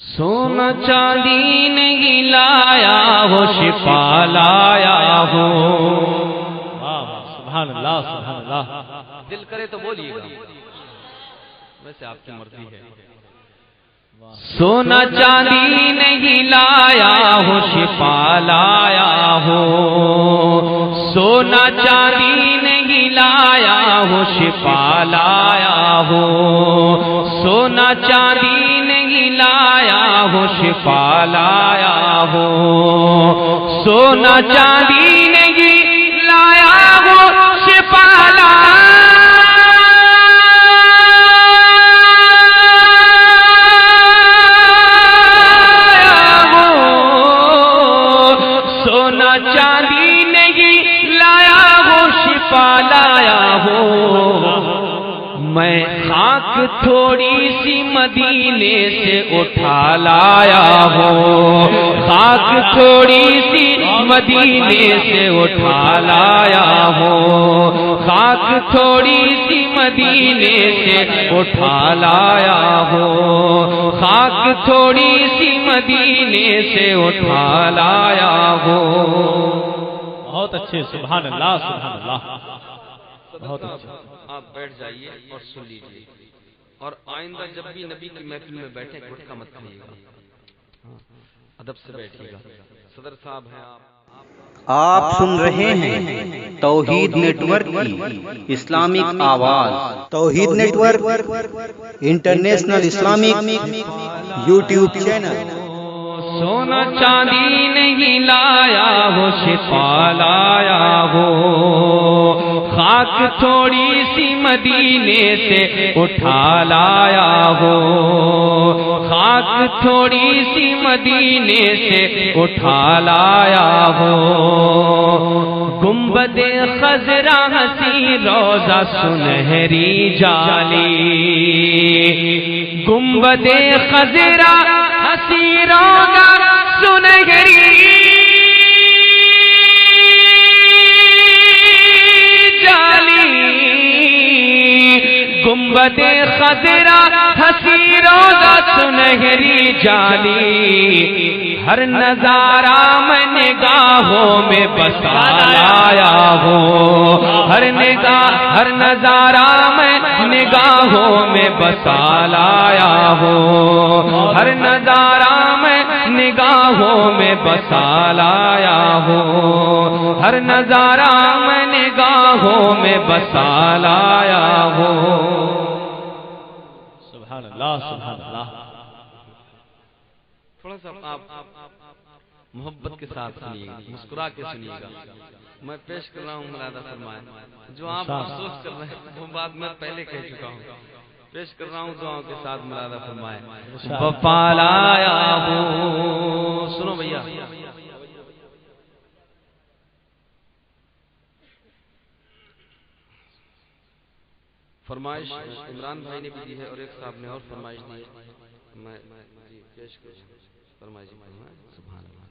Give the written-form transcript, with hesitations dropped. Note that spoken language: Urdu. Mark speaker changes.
Speaker 1: سونا چاندی نہیں لایا ہو، شفا لایا ہو۔
Speaker 2: سبحان اللہ سبحان اللہ۔
Speaker 1: دل کرے تو بولیے گا، ویسے آپ کی مرضی ہے۔ سونا چاندی نہیں لایا ہو، شفا لایا ہو۔ سونا چاندی نہیں لایا ہو، شفا لایا ہو۔ سونا چاندی نہیں لایا ہو، شفا لایا ہو۔ سونا چاندی نہیں لایا ہو، شفا لایا ہو۔ سونا چاندی نہیں لایا ہو، شفا لایا ہو۔ میں خاک تھوڑی سی مدینے سے اٹھا لایا ہوں، خاک تھوڑی سی مدینے سے اٹھا لایا ہوں، خاک تھوڑی سی مدینے سے اٹھا لایا ہوں، خاک تھوڑی سی مدینے سے اٹھا لایا ہوں۔
Speaker 2: بہت اچھے، سبحان اللہ سبحان اللہ، بہت اچھے۔
Speaker 1: آپ بیٹھ جائیے اور سن لیجیے، اور آئندہ جب بھی نبی کی محفل میں بیٹھے گھٹکا مت کھائیے گا، ادب سے بیٹھیے گا۔ صدر صاحب ہیں
Speaker 3: آپ سن رہے ہیں توحید نیٹ ورک کی اسلامک آواز۔ Tauheed network international Islamic YouTube channel.
Speaker 1: سونا چاندی نہیں لایا ہو، شفا لایا ہو۔ خاک تھوڑی سی مدینے سے اٹھا لایا ہو، خاک تھوڑی سی مدینے سے اٹھا لایا ہو۔ گنبد خضرا ہنسی روضہ سنہری جالی، گنبد خضرا ہنسی روضہ سنہری گنبد خضرا ہنسی روضہ سنہری جالی، ہر نظارہ میں نگاہوں میں بسا لایا ہوں، ہر نظارہ میں نگاہوں میں بسا لایا ہوں، ہر نظارہ میں نگاہوں میں بسا لایا ہوں، ہر نظارہ میں نگاہوں میں بسا لایا ہوں۔
Speaker 2: سبحان اللہ سبحان اللہ۔
Speaker 1: تھوڑا سا آپ محبت کے ساتھ سنیے گا، مسکرا کے سنیے گا۔ میں پیش کر رہا ہوں ملادہ فرمائے، جو آپ افسوس کر رہے ہیں وہ بات میں پہلے کہہ چکا ہوں۔ پیش کر رہا ہوں دعاؤں کے ساتھ ملادہ فرمائے۔ وفا لایا ہوں، سنو بھیا، فرمائش عمران بھائی نے بھی دی ہے اور ایک صاحب نے اور فرمائش دی ہے، میں پیش کروں۔ فرمائش سبحان اللہ۔